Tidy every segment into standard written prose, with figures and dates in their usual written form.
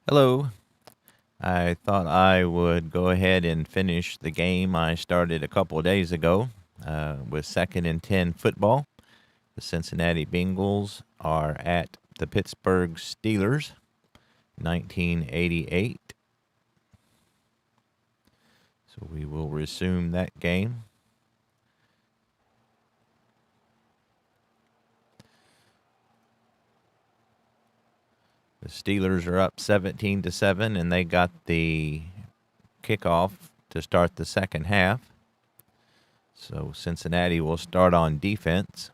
Hello. I thought I would go ahead and finish the game I started a couple of days ago with second and 10 football. The Cincinnati Bengals are at the Pittsburgh Steelers, 1988. So we will resume that game. The Steelers are up 17-7, and they got the kickoff to start the second half. So Cincinnati will start on defense.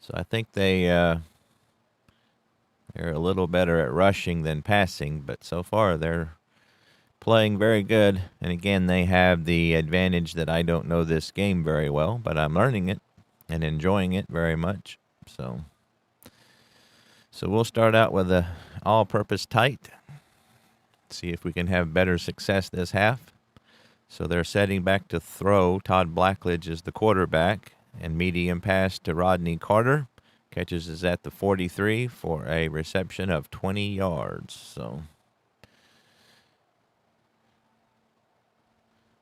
So I think they're a little better at rushing than passing, but so far they're playing very good. And again, they have the advantage that I don't know this game very well, but I'm learning it and enjoying it very much. So we'll start out with a all-purpose tight. See if we can have better success this half. So they're setting back to throw. Todd Blackledge is the quarterback, and medium pass to Rodney Carter. Catches is at the 43 for a reception of 20 yards. So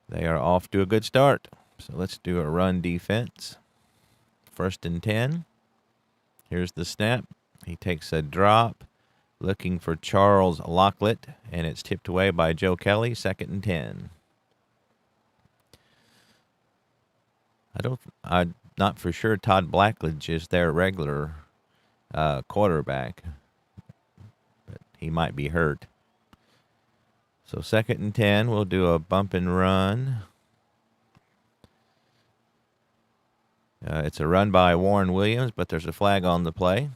they are off to a good start. So let's do a run defense. First and 10. Here's the snap. He takes a drop, looking for Charles Lockett, and it's tipped away by Joe Kelly. Second and 10. I'm not for sure Todd Blackledge is their regular quarterback, but he might be hurt. So second and 10, we'll do a bump and run. It's a run by Warren Williams, but there's a flag on the play.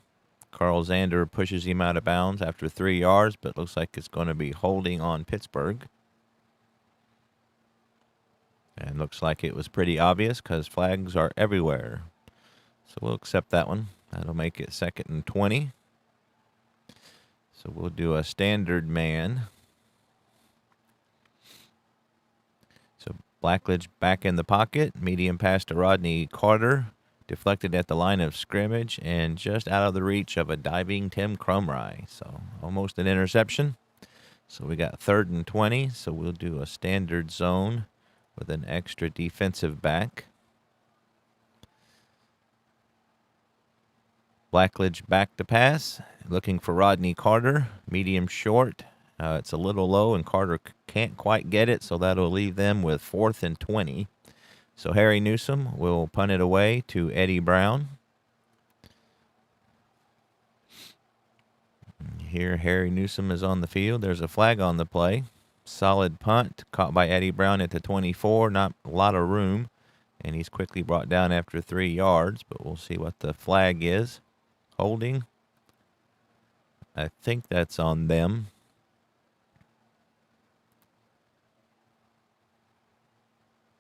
Carl Zander pushes him out of bounds after 3 yards, but looks like it's going to be holding on Pittsburgh. And looks like it was pretty obvious because flags are everywhere. So we'll accept that one. That'll make it second and 20. So we'll do a standard man. So Blackledge back in the pocket. Medium pass to Rodney Carter. Deflected at the line of scrimmage and just out of the reach of a diving Tim Crumry. So almost an interception. So we got third and 20. So we'll do a standard zone with an extra defensive back. Blackledge back to pass, looking for Rodney Carter, medium short. It's a little low, and Carter can't quite get it, so that'll leave them with fourth and 20. So Harry Newsom will punt it away to Eddie Brown. Here, Harry Newsom is on the field. There's a flag on the play. Solid punt, caught by Eddie Brown at the 24. Not a lot of room, and he's quickly brought down after 3 yards, but we'll see what the flag is. Holding. I think that's on them.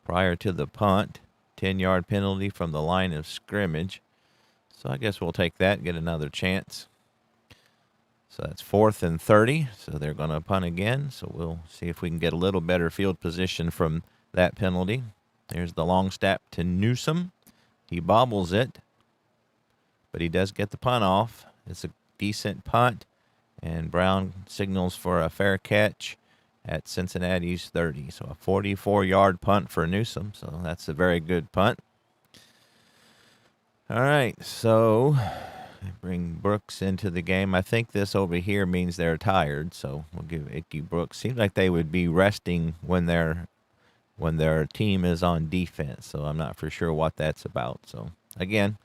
Prior to the punt, 10-yard penalty from the line of scrimmage. So I guess we'll take that and get another chance. So that's fourth and 30. So they're going to punt again. So we'll see if we can get a little better field position from that penalty. There's the long snap to Newsom. He bobbles it, but he does get the punt off. It's a decent punt, and Brown signals for a fair catch at Cincinnati's 30. So a 44-yard punt for Newsom. So that's a very good punt. All right, so bring Brooks into the game. I think this over here means they're tired, so we'll give Ickey Brooks. Seems like they would be resting when their team is on defense, so I'm not for sure what that's about. So again,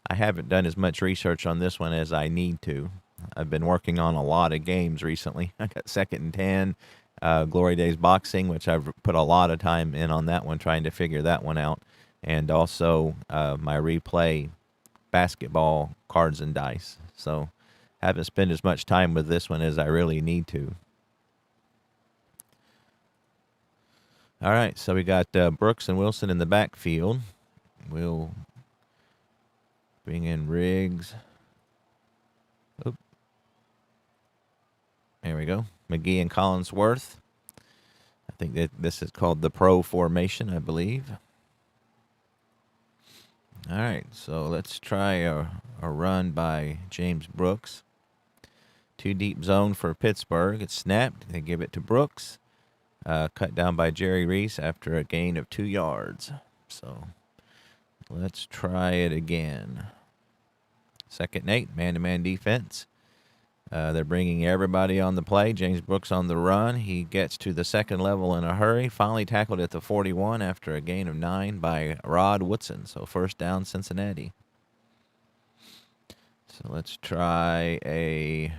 I haven't done as much research on this one as I need to. I've been working on a lot of games recently. I got second and 10, Glory Days Boxing, which I've put a lot of time in on that one, trying to figure that one out. And also my replay basketball cards and dice. So haven't spent as much time with this one as I really need to. All right, so we got Brooks and Wilson in the backfield. We'll bring in Riggs. Oop. There we go. McGee and Collinsworth. I think that this is called the pro formation, I believe. All right, so let's try a run by James Brooks. Two deep zone for Pittsburgh. It's snapped. They give it to Brooks. Cut down by Jerry Reese after a gain of 2 yards. So let's try it again. 2nd and 8, man-to-man defense. They're bringing everybody on the play. James Brooks on the run. He gets to the second level in a hurry. Finally tackled at the 41 after a gain of 9 by Rod Woodson. So first down, Cincinnati. So let's try a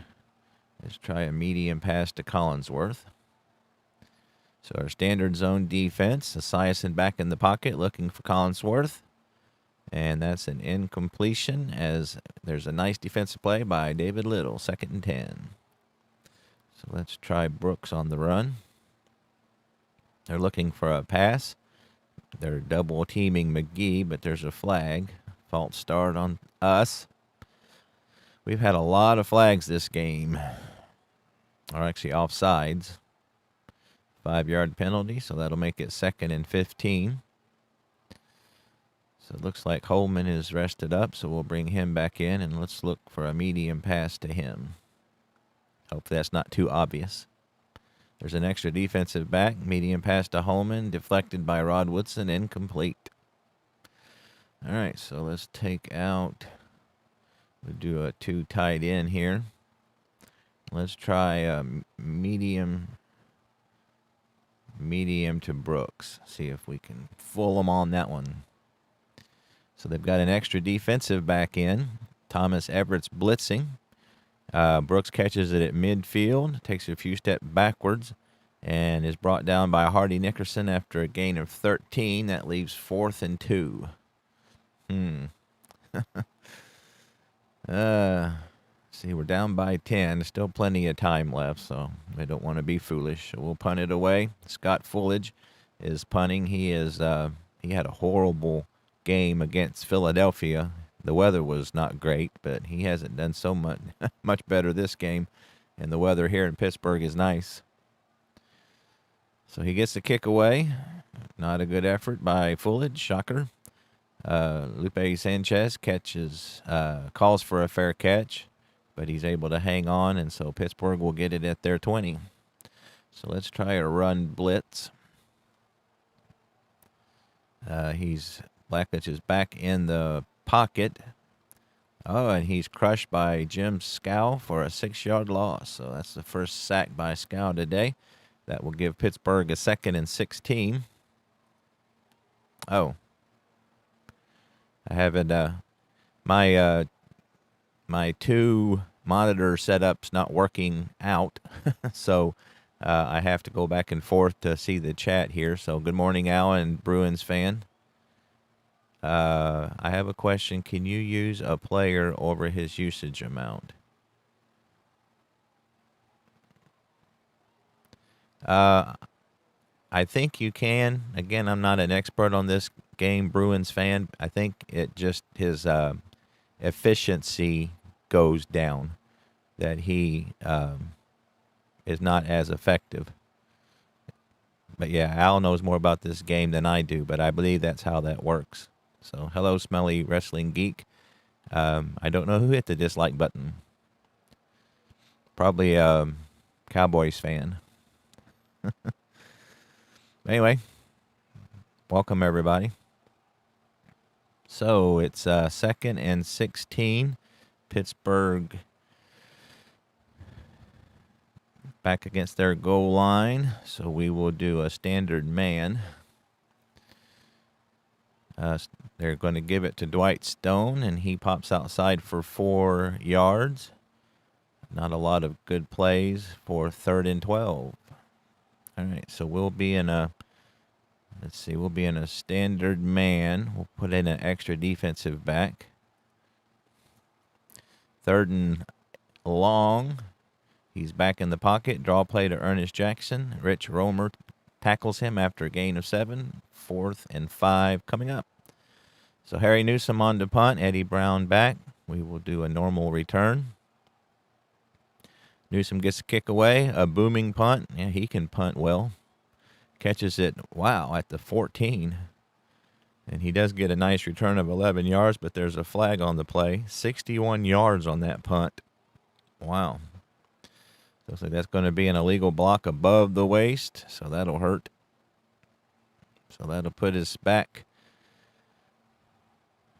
medium pass to Collinsworth. So our standard zone defense. Esiason back in the pocket looking for Collinsworth. And that's an incompletion as there's a nice defensive play by David Little, 2nd and 10. So let's try Brooks on the run. They're looking for a pass. They're double teaming McGee, but there's a flag. False start on us. We've had a lot of flags this game. Or actually offsides. 5-yard penalty, so that'll make it 2nd and 15. So it looks like Holman is rested up, so we'll bring him back in, and let's look for a medium pass to him. Hopefully that's not too obvious. There's an extra defensive back. Medium pass to Holman, deflected by Rod Woodson, incomplete. All right, so let's take out. We'll do a 2 tight end here. Let's try a medium to Brooks. See if we can fool them on that one. So they've got an extra defensive back in. Thomas Everett's blitzing. Brooks catches it at midfield, takes a few steps backwards, and is brought down by Hardy Nickerson after a gain of 13. That leaves 4th and 2. See, we're down by 10. Still plenty of time left, so I don't want to be foolish. So we'll punt it away. Scott Fullage is punting. He had a horrible game against Philadelphia. The weather was not great, but he hasn't done so much better this game, and the weather here in Pittsburgh is nice. So he gets the kick away. Not a good effort by Fullage. Shocker. Lupe Sanchez calls for a fair catch, but he's able to hang on, and so Pittsburgh will get it at their 20. So let's try a run blitz. Blackledge is back in the pocket. Oh, and he's crushed by Jim Scow for a 6-yard loss. So that's the first sack by Scow today. That will give Pittsburgh a 2nd and 16. Oh. I have it, my 2 monitor setup's not working out. So I have to go back and forth to see the chat here. So good morning, Alan, Bruins fan. I have a question. Can you use a player over his usage amount? I think you can. Again, I'm not an expert on this game, Bruins fan. I think it just his efficiency goes down, that he is not as effective. But yeah, Al knows more about this game than I do, but I believe that's how that works. So, hello, Smelly Wrestling Geek. I don't know who hit the dislike button. Probably a Cowboys fan. Anyway, welcome everybody. So, it's 2nd and 16. Pittsburgh back against their goal line. So, we will do a standard man. They're going to give it to Dwight Stone, and he pops outside for 4 yards. Not a lot of good plays for 3rd and 12. All right, so we'll be in a standard man. We'll put in an extra defensive back. 3rd and long. He's back in the pocket. Draw play to Ernest Jackson. Rich Romer tackles him after a gain of 7. 4th and 5 coming up. So Harry Newsome on to punt. Eddie Brown back. We will do a normal return. Newsome gets a kick away. A booming punt. Yeah, he can punt well. Catches it, at the 14. And he does get a nice return of 11 yards, but there's a flag on the play. 61 yards on that punt. Wow. Looks like that's going to be an illegal block above the waist, so that'll hurt. So that'll put us back,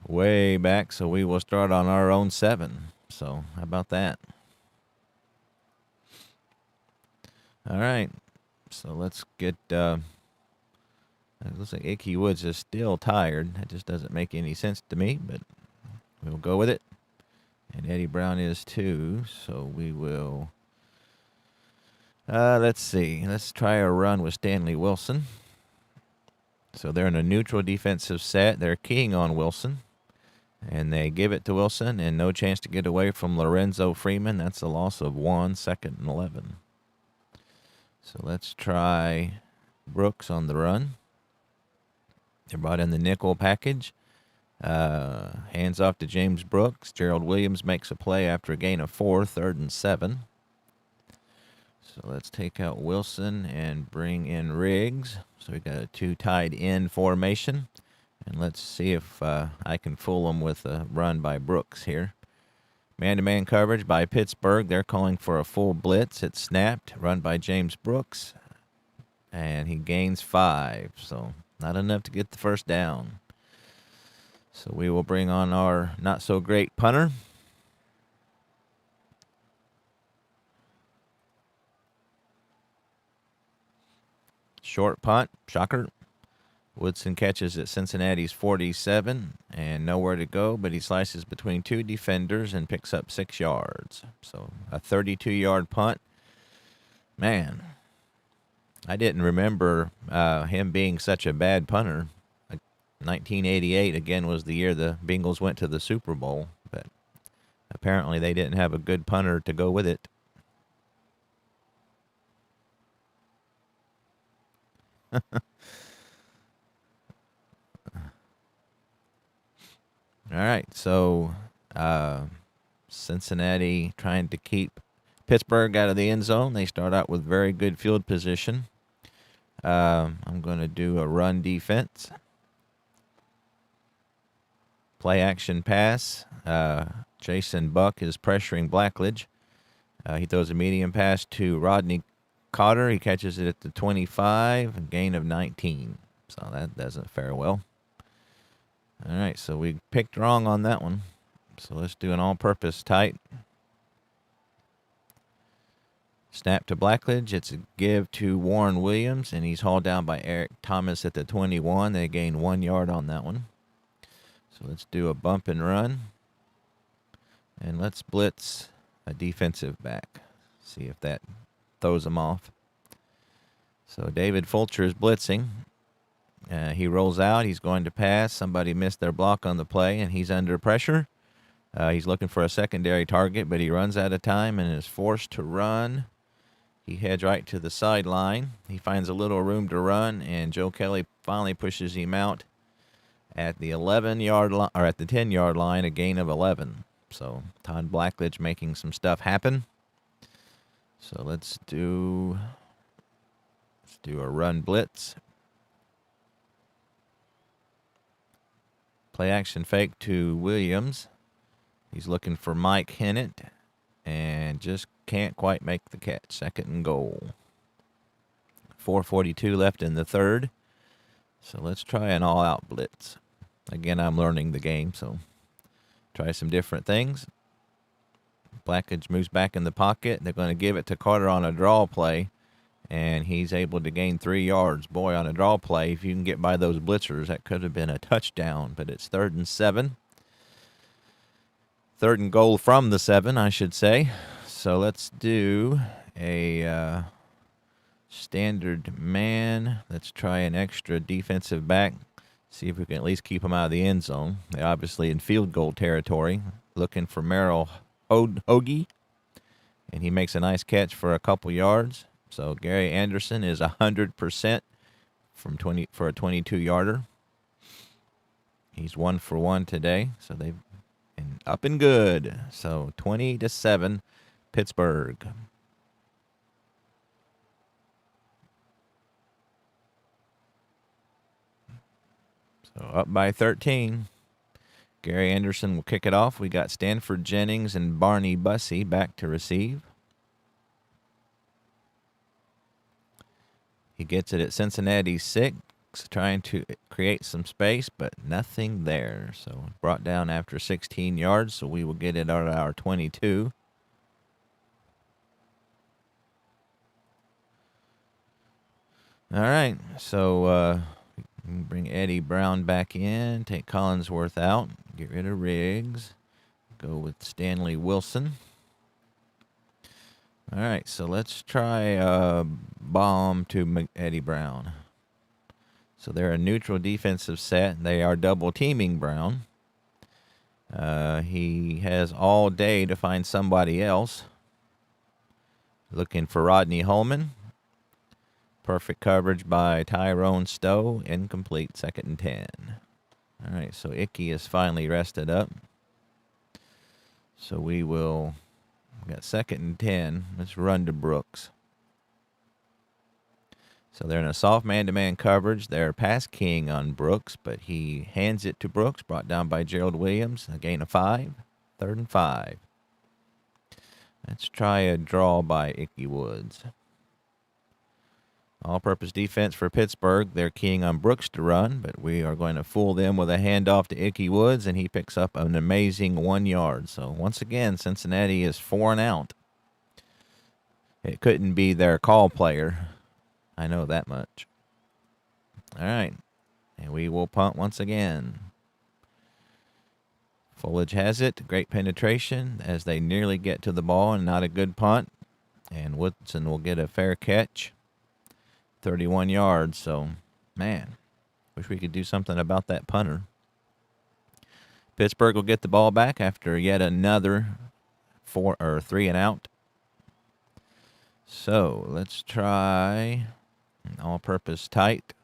way back, so we will start on our own 7. So how about that? All right, so let's get, it looks like Icky Woods is still tired. That just doesn't make any sense to me, but we'll go with it. And Eddie Brown is too, so we will, let's see. Let's try a run with Stanley Wilson. So they're in a neutral defensive set. They're keying on Wilson. And they give it to Wilson, and no chance to get away from Lorenzo Freeman. That's a loss of 1, 2nd and 11. So let's try Brooks on the run. They brought in the nickel package. Hands off to James Brooks. Gerald Williams makes a play after a gain of 4, 3rd and 7. So let's take out Wilson and bring in Riggs. So we got a 2 tight end formation. And let's see if I can fool them with a run by Brooks here. Man-to-man coverage by Pittsburgh. They're calling for a full blitz. It's snapped. Run by James Brooks. And he gains 5. So not enough to get the first down. So we will bring on our not-so-great punter. Short punt. Shocker. Woodson catches at Cincinnati's 47 and nowhere to go, but he slices between 2 defenders and picks up 6 yards. So a 32-yard punt. Man, I didn't remember him being such a bad punter. 1988, again, was the year the Bengals went to the Super Bowl, but apparently they didn't have a good punter to go with it. All right, so Cincinnati trying to keep Pittsburgh out of the end zone. They start out with very good field position. I'm going to do a run defense. Play action pass. Jason Buck is pressuring Blackledge. He throws a medium pass to Rodney Cotter. He catches it at the 25, a gain of 19. So that doesn't fare well. All right, so we picked wrong on that one. So let's do an all-purpose tight. Snap to Blackledge. It's a give to Warren Williams, and he's hauled down by Eric Thomas at the 21. They gain 1 yard on that one. So let's do a bump and run. And let's blitz a defensive back. See if that throws him off. So David Fulcher is blitzing. He rolls out. He's going to pass. Somebody missed their block on the play, and he's under pressure. He's looking for a secondary target, but he runs out of time and is forced to run. He heads right to the sideline. He finds a little room to run, and Joe Kelly finally pushes him out at the 11-yard line, or at the 10-yard line, a gain of 11. So Todd Blackledge making some stuff happen. So let's do a run blitz. Play action fake to Williams. He's looking for Mike Hennett and just can't quite make the catch. 2nd and goal. 4:42 left in the third. So let's try an all-out blitz. Again, I'm learning the game, so try some different things. Blackledge moves back in the pocket. They're going to give it to Carter on a draw play, and he's able to gain 3 yards. Boy, on a draw play, if you can get by those blitzers, that could have been a touchdown, but it's 3rd and 7. 3rd and goal from the 7, I should say. So let's do a standard man. Let's try an extra defensive back. See if we can at least keep them out of the end zone. They're obviously in field goal territory. Looking for Merrill Hoagie. And he makes a nice catch for a couple yards. So Gary Anderson is 100% for a 22-yarder. He's 1 for 1 today. So they've been up and good. So 20-7, Pittsburgh. So up by 13. Gary Anderson will kick it off. We got Stanford Jennings and Barney Bussey back to receive. He gets it at Cincinnati 6, trying to create some space, but nothing there. So brought down after 16 yards, so we will get it at our 22. All right, so bring Eddie Brown back in, take Collinsworth out, get rid of Riggs, go with Stanley Wilson. All right, so let's try bomb to Eddie Brown. So they're a neutral defensive set. They are double teaming Brown. He has all day to find somebody else. Looking for Rodney Holman. Perfect coverage by Tyrone Stowe. Incomplete, 2nd and 10. All right, so Icky is finally rested up. So we got 2nd and 10. Let's run to Brooks. So they're in a soft man-to-man coverage. They're pass keying on Brooks, but he hands it to Brooks, brought down by Gerald Williams. A gain of 5, 3rd and 5. Let's try a draw by Icky Woods. All-purpose defense for Pittsburgh. They're keying on Brooks to run, but we are going to fool them with a handoff to Icky Woods, and he picks up an amazing 1 yard. So once again, Cincinnati is 4 and out. It couldn't be their call player. I know that much. All right, and we will punt once again. Fullage has it. Great penetration as they nearly get to the ball, and not a good punt. And Woodson will get a fair catch. 31 yards, so, man, wish we could do something about that punter. Pittsburgh will get the ball back after yet another 3 and out. So, let's try an all-purpose tight.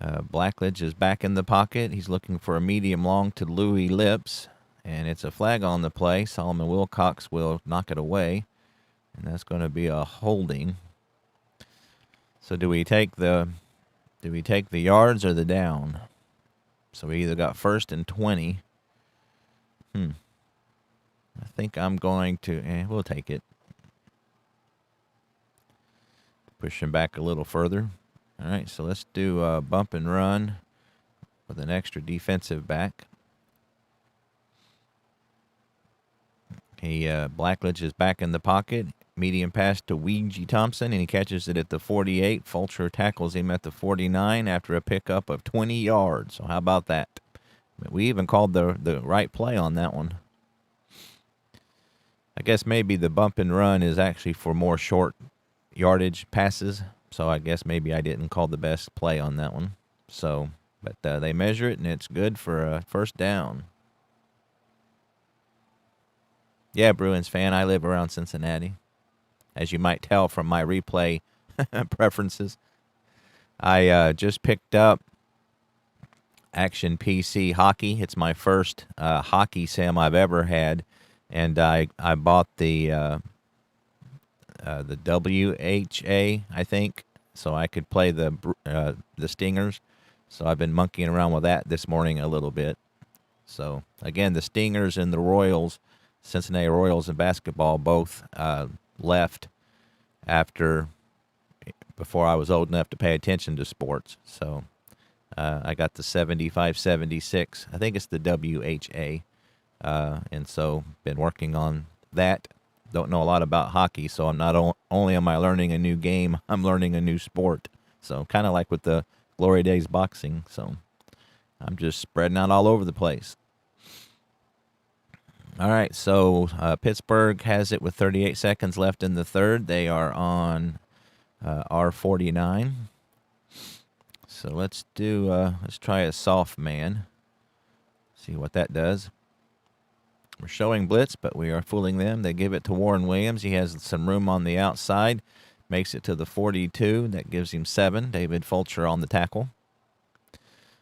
Blackledge is back in the pocket. He's looking for a medium long to Louis Lips, and it's a flag on the play. Solomon Wilcox will knock it away. And that's going to be a holding. So do we take the yards or the down? So we either got 1st and 20. I think I'm going to, we'll take it. Push him back a little further. All right, so let's do a bump and run with an extra defensive back. Blackledge is back in the pocket. Medium pass to Ouija Thompson, and he catches it at the 48. Fulcher tackles him at the 49 after a pickup of 20 yards. So how about that? We even called the right play on that one. I guess maybe the bump and run is actually for more short yardage passes. So I guess maybe I didn't call the best play on that one. So, but they measure it, and it's good for a 1st down. Yeah, Bruins fan, I live around Cincinnati. As you might tell from my replay preferences. I just picked up Action PC Hockey. It's my first hockey sim I've ever had. And I bought the WHA, I think, so I could play the Stingers. So I've been monkeying around with that this morning a little bit. So, again, the Stingers and the Royals, Cincinnati Royals in basketball, both left before I was old enough to pay attention to sports. So I got the 75-76. I think it's the WHA. And so been working on that. Don't know a lot about hockey, so I'm not only am I learning a new game, I'm learning a new sport. So kind of like with the Glory Days boxing. So I'm just spreading out all over the place. All right, so Pittsburgh has it with 38 seconds left in the third. They are on R49. So let's try a soft man. See what that does. We're showing blitz, but we are fooling them. They give it to Warren Williams. He has some room on the outside. Makes it to the 42. That gives him 7. David Fulcher on the tackle.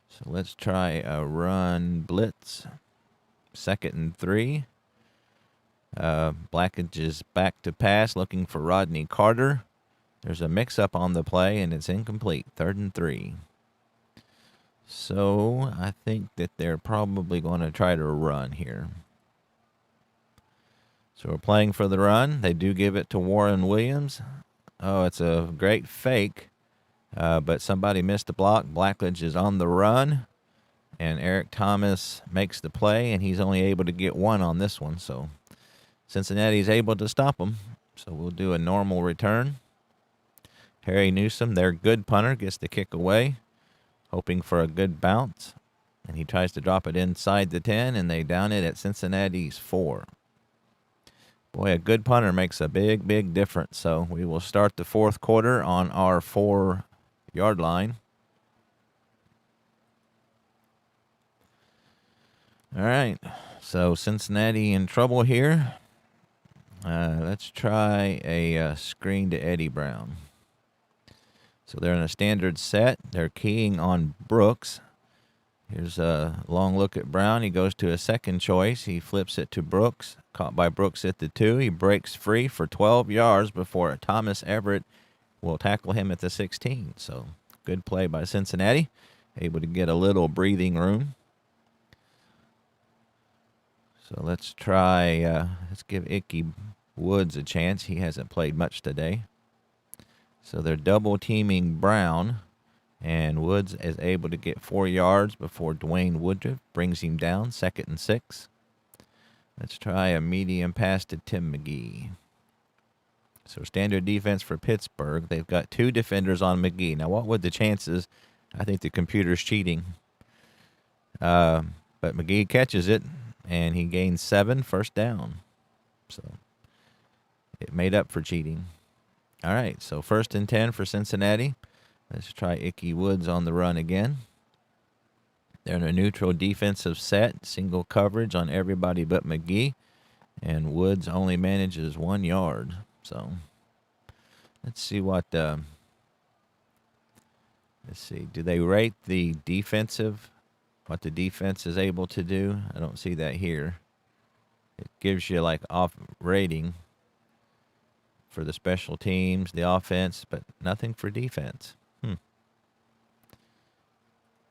So let's try a run blitz. 2nd and 3. Blackledge is back to pass, looking for Rodney Carter. There's a mix-up on the play, and it's incomplete. 3rd and 3. So I think that they're probably going to try to run here. So we're playing for the run. They do give it to Warren Williams. Oh, it's a great fake, but somebody missed the block. Blackledge is on the run, and Eric Thomas makes the play, and he's only able to get one on this one. So Cincinnati's able to stop him. So we'll do a normal return. Harry Newsom, their good punter, gets the kick away, hoping for a good bounce. And he tries to drop it inside the 10, and they down it at Cincinnati's 4. Boy, a good punter makes a big, big difference. So we will start the fourth quarter on our 4-yard line. All right, so Cincinnati in trouble here. Let's try a screen to Eddie Brown. So they're in a standard set. They're keying on Brooks. Here's a long look at Brown. He goes to a second choice. He flips it to Brooks. Caught by Brooks at the 2. He breaks free for 12 yards before Thomas Everett will tackle him at the 16. So good play by Cincinnati. Able to get a little breathing room. So let's try, let's give Ickey Woods a chance. He hasn't played much today. So they're double teaming Brown, and Woods is able to get 4 yards before Dwayne Woodruff brings him down, 2nd and 6. Let's try a medium pass to Tim McGee. So standard defense for Pittsburgh. They've got 2 defenders on McGee. Now, what would the chances? I think the computer's cheating. But McGee catches it, and he gains 7, first down. So it made up for cheating. All right, so 1st and 10 for Cincinnati. Let's try Ickey Woods on the run again. They're in a neutral defensive set, single coverage on everybody but McGee, and Woods only manages 1 yard. So let's see what. Let's see. Do they rate the defensive? What the defense is able to do? I don't see that here. It gives you like off rating for the special teams, the offense, but nothing for defense.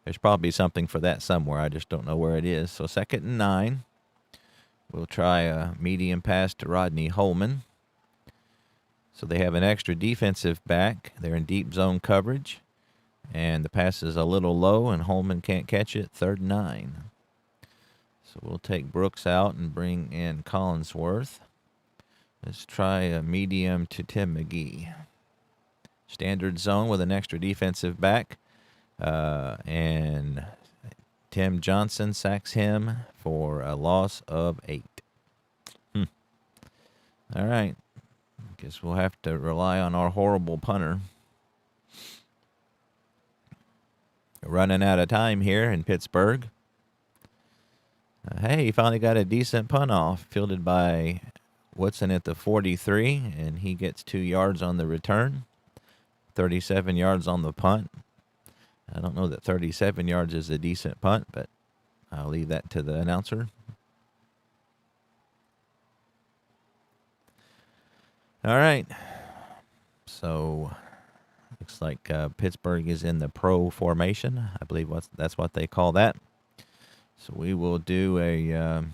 There's probably something for that somewhere. I just don't know where it is. So 2nd and 9. We'll try a medium pass to Rodney Holman. So they have an extra defensive back. They're in deep zone coverage. And the pass is a little low, and Holman can't catch it. 3rd and 9. So we'll take Brooks out and bring in Collinsworth. Let's try a medium to Tim McGee. Standard zone with an extra defensive back. And Tim Johnson sacks him for a loss of 8. All right. Guess we'll have to rely on our horrible punter. Running out of time here in Pittsburgh. Hey, he finally got a decent punt off, fielded by Woodson at the 43, and he gets 2 yards on the return, 37 yards on the punt. I don't know that 37 yards is a decent punt, but I'll leave that to the announcer. All right. So looks like Pittsburgh is in the pro formation. I believe that's what they call that. So we will do a,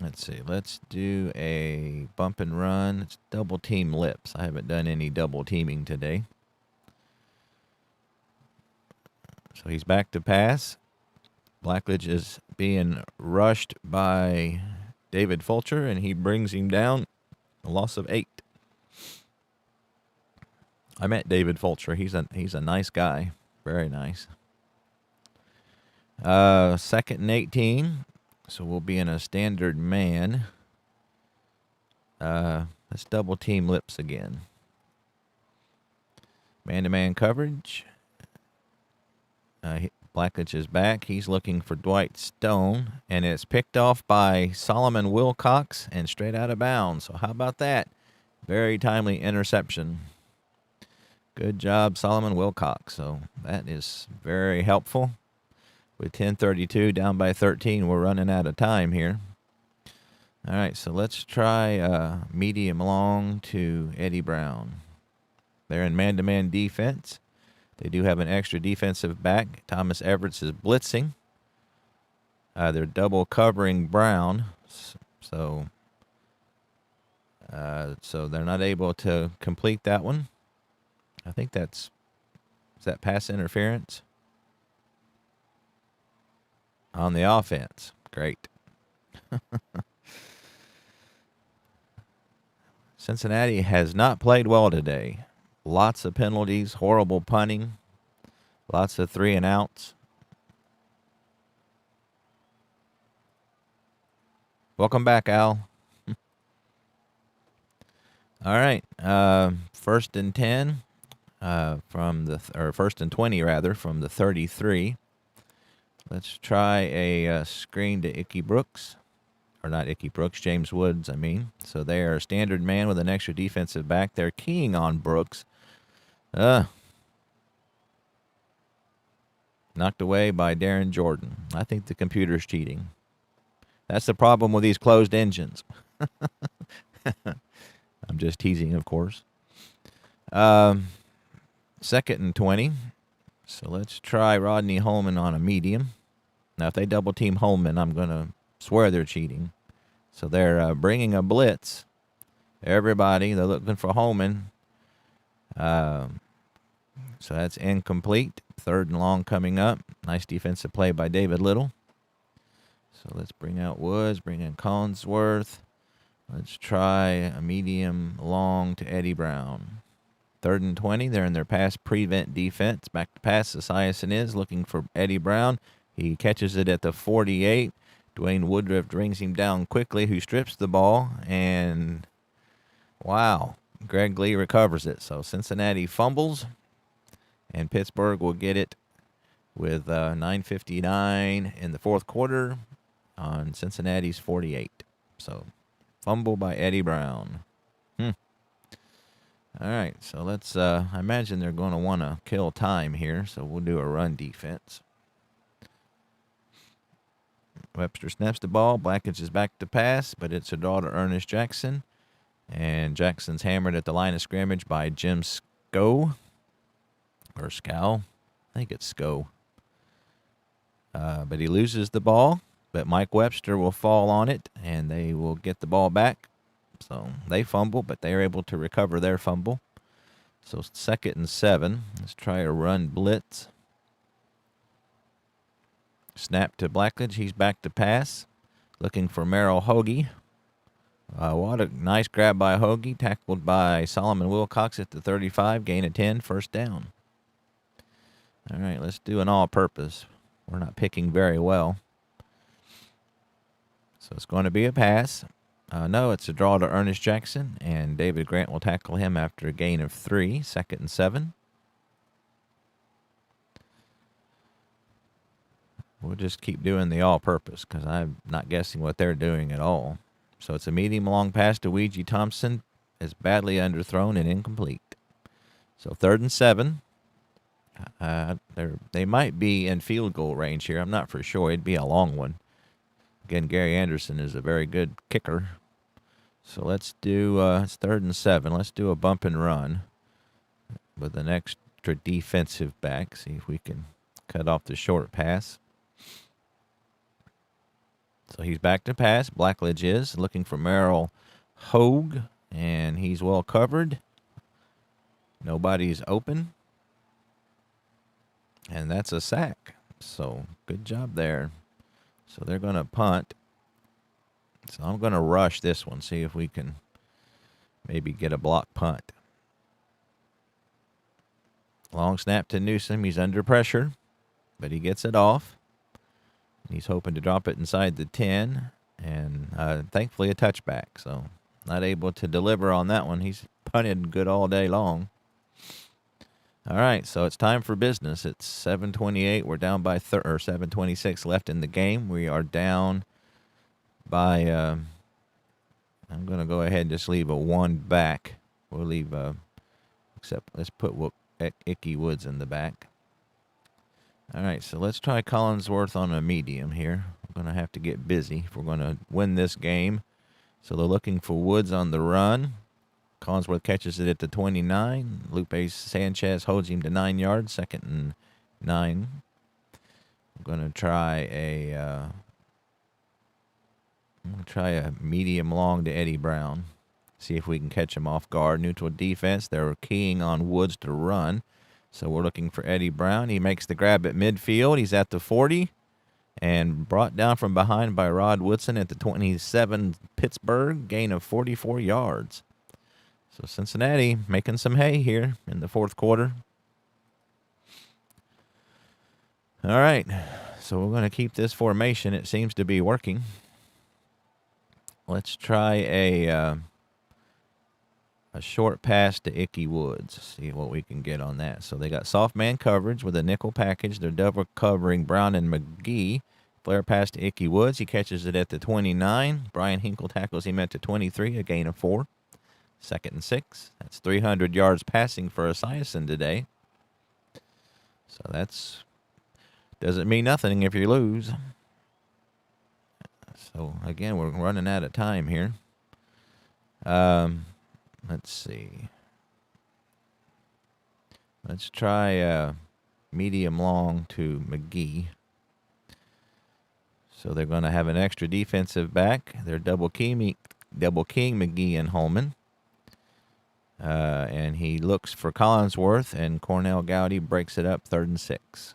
let's do a bump and run. It's double team lips. I haven't done any double teaming today. So he's back to pass. Blackledge is being rushed by David Fulcher, and he brings him down, a loss of 8. I met David Fulcher. He's a nice guy. Very nice. 2nd and 18. So we'll be in a standard man. Let's double team lips again. Man-to-man coverage. Blackledge is back. He's looking for Dwight Stone, and it's picked off by Solomon Wilcox and straight out of bounds. So how about that? Very timely interception. Good job, Solomon Wilcox. So that is very helpful. With 10:32 down by 13, we're running out of time here. All right, so let's try medium long to Eddie Brown. They're in man-to-man defense. They do have an extra defensive back. Thomas Everett is blitzing. They're double covering Brown. So So they're not able to complete that one. I think is that pass interference on the offense. Great. Cincinnati has not played well today. Lots of penalties, horrible punting, lots of 3 and outs. Welcome back, Al. All right. First and 10 or first and 20 rather from the 33. Let's try a screen to Ickey Brooks. Or not Ickey Brooks, James Woods, I mean. So they are a standard man with an extra defensive back. They're keying on Brooks. Knocked away by Darren Jordan. I think the computer's cheating. That's the problem with these closed engines. I'm just teasing, of course. Second and 20. So let's try Rodney Holman on a medium. Now, if they double team Holman, I'm going to swear they're cheating. So they're bringing a blitz. Everybody, they're looking for Holman. So that's incomplete. Third and long coming up. Nice defensive play by David Little. So let's bring out Woods, bring in Collinsworth. Let's try a medium long to Eddie Brown. Third and 20. They're in their pass prevent defense. Back to pass. Esiason is looking for Eddie Brown. He catches it at the 48. Dwayne Woodruff brings him down quickly, who strips the ball. And, wow, Greg Lee recovers it. So Cincinnati fumbles, and Pittsburgh will get it with 9:59 in the fourth quarter on Cincinnati's 48. So fumble by Eddie Brown. All right, so let's, I imagine they're going to want to kill time here, so we'll do a run defense. Webster snaps the ball. Blackledge is back to pass, but it's a draw to Ernest Jackson. And Jackson's hammered at the line of scrimmage by Jim Scow. Or Scow. I think it's Scow. But he loses the ball. But Mike Webster will fall on it, and they will get the ball back. So they fumble, but they are able to recover their fumble. So second and 7. Let's try a run blitz. Snap to Blackledge. He's back to pass. Looking for Merrill Hoagie. What a nice grab by Hoagie. Tackled by Solomon Wilcox at the 35. Gain of 10. First down. All right, let's do an all-purpose. We're not picking very well. So it's going to be a pass. No, it's a draw to Ernest Jackson, and David Grant will tackle him after a gain of 3. Second and 7. We'll just keep doing the all-purpose because I'm not guessing what they're doing at all. So it's a medium-long pass to Ouija Thompson. It's badly underthrown and incomplete. So third and 7. They might be in field goal range here. I'm not for sure. It'd be a long one. Again, Gary Anderson is a very good kicker. So let's do, it's third and 7. Let's do a bump and run with an extra defensive back. See if we can cut off the short pass. So he's back to pass. Blackledge is looking for Merrill Hogue, and he's well covered. Nobody's open. And that's a sack. So good job there. So they're going to punt. So I'm going to rush this one, see if we can maybe get a block punt. Long snap to Newsom. He's under pressure, but he gets it off. He's hoping to drop it inside the 10, and thankfully a touchback. So not able to deliver on that one. He's punted good all day long. All right, so it's time for business. It's 7:28. We're down by 7:26 left in the game. We are down by, I'm going to go ahead and just leave a 1 back. We'll leave, except let's put Ickey Woods in the back. All right, so let's try Collinsworth on a medium here. We're going to have to get busy if we're going to win this game. So they're looking for Woods on the run. Collinsworth catches it at the 29. Lupe Sanchez holds him to 9 yards. Second and 9. I'm going to try a medium long to Eddie Brown. See if we can catch him off guard. Neutral defense, they're keying on Woods to run. So we're looking for Eddie Brown. He makes the grab at midfield. He's at the 40 and brought down from behind by Rod Woodson at the 27 Pittsburgh, gain of 44 yards. So Cincinnati making some hay here in the fourth quarter. All right, so we're going to keep this formation. It seems to be working. Let's try a short pass to Ickey Woods. See what we can get on that. So they got soft man coverage with a nickel package. They're double covering Brown and McGee. Flare pass to Ickey Woods. He catches it at the 29. Brian Hinkle tackles him at the 23, a gain of 4. 2nd and 6. That's 300 yards passing for Esiason today. So that's doesn't mean nothing if you lose. So again, we're running out of time here. Let's see. Let's try medium long to McGee. So they're going to have an extra defensive back. They're double king McGee and Holman. And he looks for Collinsworth, and Cornell Gowdy breaks it up 3rd and 6.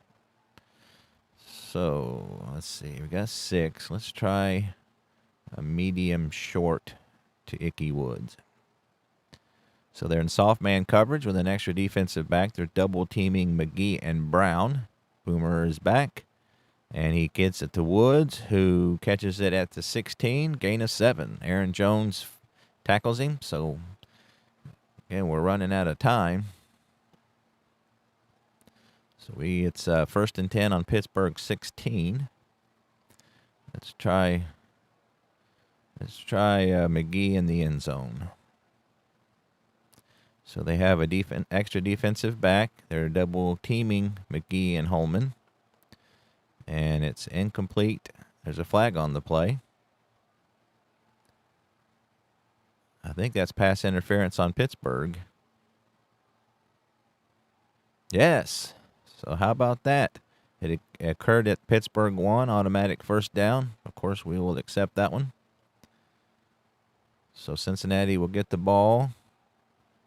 So let's see. We got 6. Let's try a medium short to Ickey Woods. So they're in soft man coverage with an extra defensive back. They're double teaming McGee and Brown. Boomer is back, and he gets it to Woods, who catches it at the 16, gain of 7. Aaron Jones tackles him. So again, we're running out of time. So it's 1st and 10 on Pittsburgh 16. Let's try McGee in the end zone. So they have a extra defensive back. They're double teaming McGee and Holman. And it's incomplete. There's a flag on the play. I think that's pass interference on Pittsburgh. Yes. So how about that? It occurred at Pittsburgh 1, automatic first down. Of course, we will accept that one. So Cincinnati will get the ball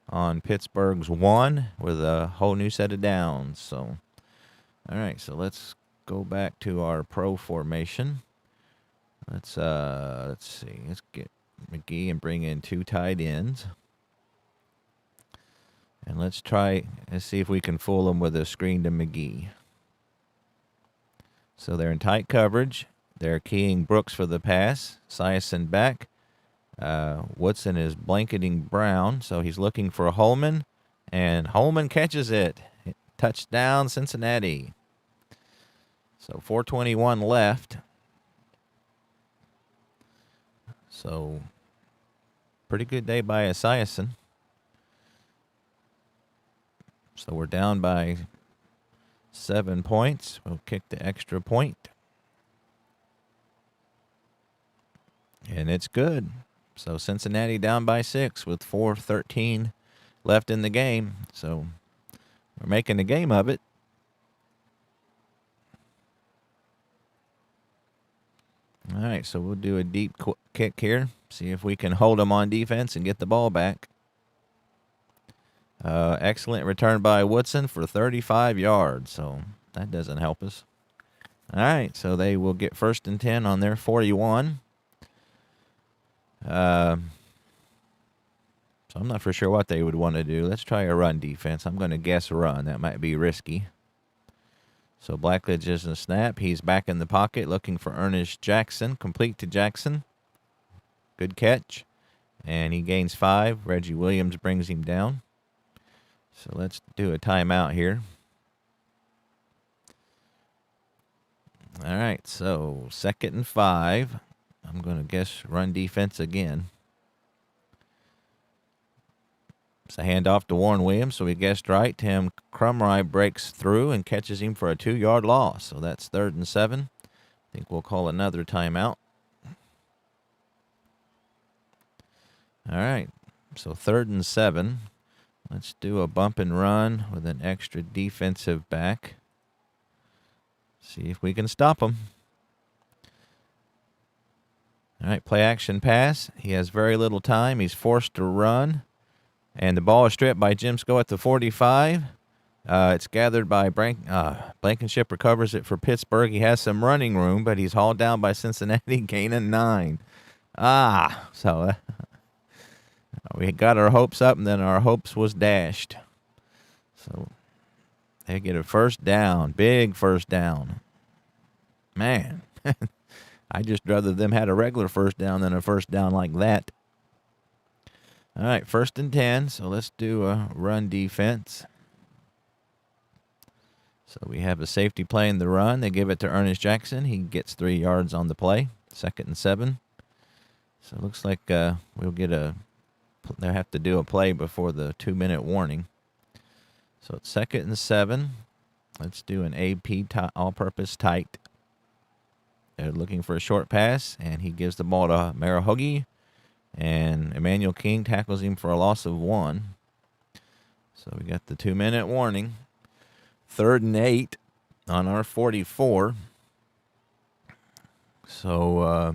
on Pittsburgh's 1 with a whole new set of downs. So, all right, so let's go back to our pro formation. Let's see. Let's get McGee and bring in 2 tight ends. And let's see if we can fool them with a screen to McGee. So they're in tight coverage. They're keying Brooks for the pass. Esiason back. Woodson is blanketing Brown, so he's looking for Holman. And Holman catches it. Touchdown, Cincinnati. So 4:21 left. So pretty good day by Esiason. So we're down by 7 points. We'll kick the extra point. And it's good. So Cincinnati down by 6 with 4:13 left in the game. So we're making a game of it. All right, so we'll do a deep kick here. See if we can hold them on defense and get the ball back. Excellent return by Woodson for 35 yards, so that doesn't help us. All right, so they will get 1st and 10 on their 41. So I'm not for sure what they would want to do. Let's try a run defense. I'm going to guess run. That might be risky. So Blackledge is a snap. He's back in the pocket looking for Ernest Jackson. Complete to Jackson. Good catch. And he gains 5. Reggie Williams brings him down. So let's do a timeout here. All right, so 2nd and 5. I'm going to guess run defense again. It's a handoff to Warren Williams, so he guessed right. Tim Crumry breaks through and catches him for a 2-yard loss. So that's 3rd and 7. I think we'll call another timeout. All right, so 3rd and 7. Let's do a bump and run with an extra defensive back. See if we can stop them. All right, play action pass. He has very little time. He's forced to run. And the ball is stripped by Jim Sko at the 45. It's gathered by Blankenship, recovers it for Pittsburgh. He has some running room, but he's hauled down by Cincinnati, gaining 9. So we got our hopes up, and then our hopes was dashed. So they get a first down, big first down. Man, I'd just rather them had a regular first down than a first down like that. All right, 1st and 10, so let's do a run defense. So we have a safety play in the run. They give it to Ernest Jackson. He gets 3 yards on the play. 2nd and 7. So it looks like we'll get they'll have to do a play before the 2-minute warning. So it's 2nd and 7. Let's do an AP all-purpose tight. They're looking for a short pass, and he gives the ball to Marahogi. And Emmanuel King tackles him for a loss of 1. So we got the 2-minute warning. 3rd and 8 on our 44. So,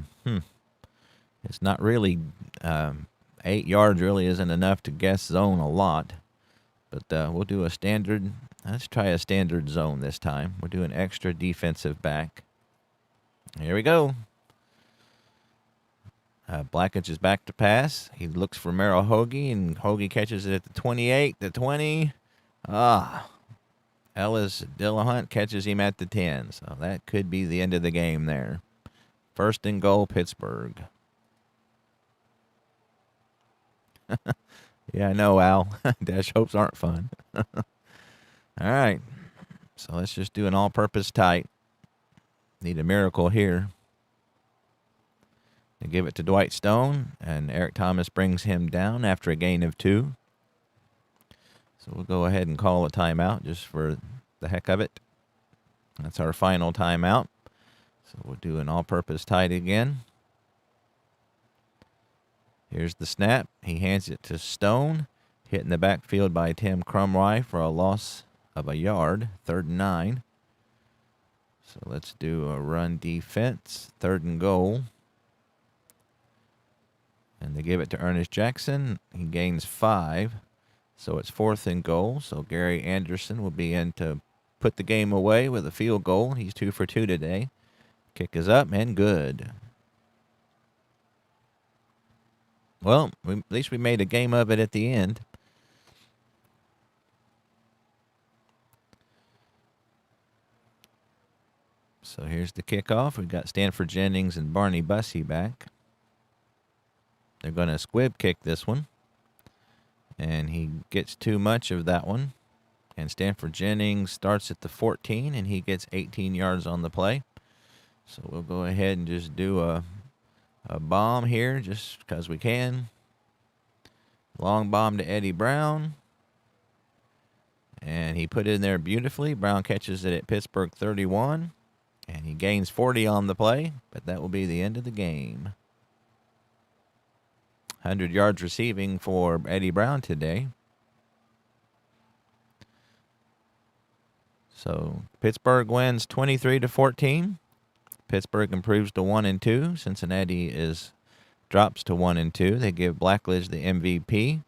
it's not really, 8 yards really isn't enough to guess zone a lot. But we'll do a standard, let's try a standard zone this time. We'll do an extra defensive back. Here we go. Blackledge is back to pass. He looks for Merrill Hoagie, and Hoagie catches it at the 28, the 20. Ellis Dillahunt catches him at the 10. So that could be the end of the game there. 1st and goal, Pittsburgh. Yeah, I know, Al. Dash hopes aren't fun. All right. So let's just do an all-purpose tight. Need a miracle here. They give it to Dwight Stone, and Eric Thomas brings him down after a gain of 2. So we'll go ahead and call a timeout just for the heck of it. That's our final timeout. So we'll do an all-purpose tight again. Here's the snap. He hands it to Stone, hit in the backfield by Tim Crumry for a loss of a yard, 3rd and 9. So let's do a run defense, 3rd and goal. And they give it to Ernest Jackson. He gains 5. So it's 4th and goal. So Gary Anderson will be in to put the game away with a field goal. He's 2 for 2 today. Kick is up and good. Well, at least we made a game of it at the end. So here's the kickoff. We've got Stanford Jennings and Barney Bussey back. They're going to squib kick this one. And he gets too much of that one. And Stanford Jennings starts at the 14, and he gets 18 yards on the play. So we'll go ahead and just do a bomb here just because we can. Long bomb to Eddie Brown. And he put it in there beautifully. Brown catches it at Pittsburgh 31. And he gains 40 on the play, but that will be the end of the game. 100 yards receiving for Eddie Brown today. So Pittsburgh wins 23-14. Pittsburgh improves to 1-2. Cincinnati drops to 1-2. They give Blackledge the MVP.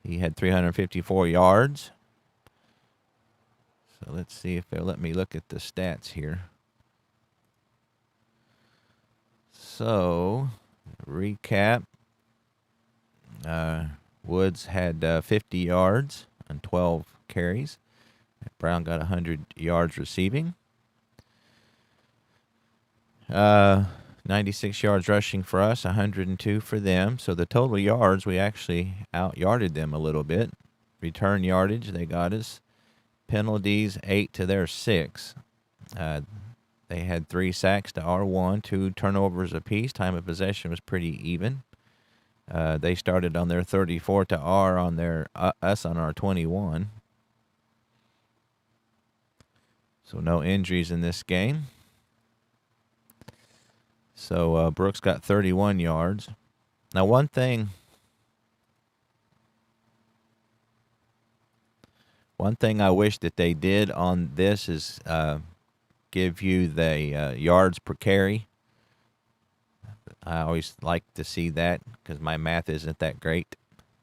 He had 354 yards. So let's see if they'll let me look at the stats here. So, recap. Woods had 50 yards and 12 carries. Brown got 100 yards receiving. 96 yards rushing for us, 102 for them. So the total yards, we actually out-yarded them a little bit. Return yardage, they got us. Penalties, 8 to their 6. They had 3 sacks to our 1, 2 turnovers apiece. Time of possession was pretty even. They started on their 34 to our on their us on our 21. So no injuries in this game. So Brooks got 31 yards. Now one thing I wish that they did on this is give you the yards per carry. I always like to see that because my math isn't that great.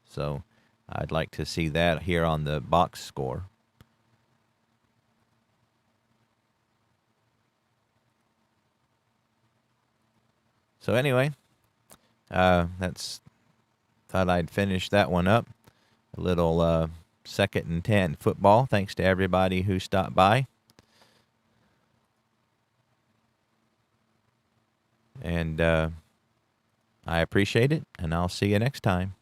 So I'd like to see that here on the box score. So anyway, that's thought I'd finish that one up. A little 2nd and 10 football. Thanks to everybody who stopped by. And I appreciate it, and I'll see you next time.